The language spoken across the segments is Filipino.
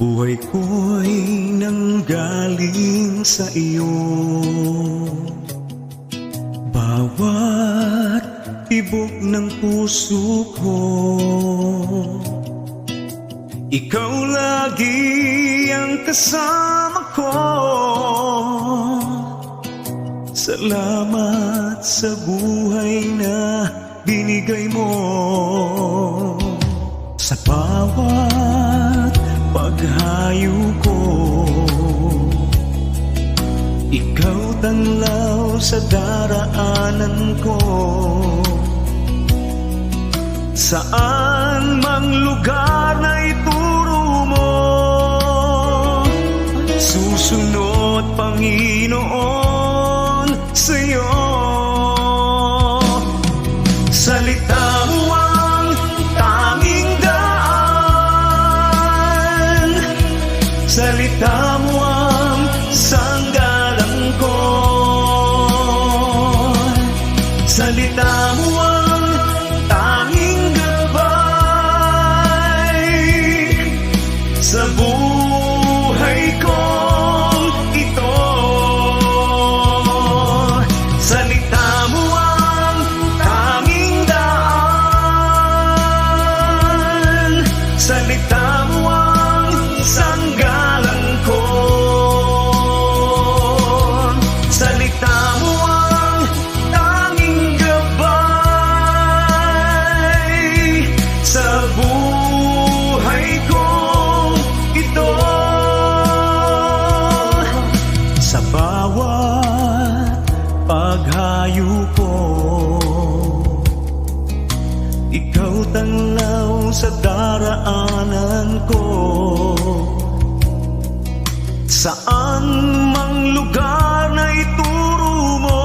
Buhay ko'y nanggaling sa iyo. Bawat tibok ng puso ko, ikaw lagi ang kasama ko. Salamat sa buhay na binigay mo. Sa bawat paghayo ko, ikaw tanglaw sa daraanan ko. Saan mang lugar na ituro mo, susunod Panginoon sa'yo. Salita mo ang tanging daan, salita mo ang sanggalang ko, salita mo ang tanging gabay sa buhay kong ito. Salita mo ang tanging daan, salita mo ang sanggalang ko, salita mo ang tanging gabay sa buhay kong ito. Sa bawat paghayo ko, ikaw tanglaw sa daraanan ko. Saan mang lugar na ituro mo,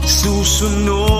susunod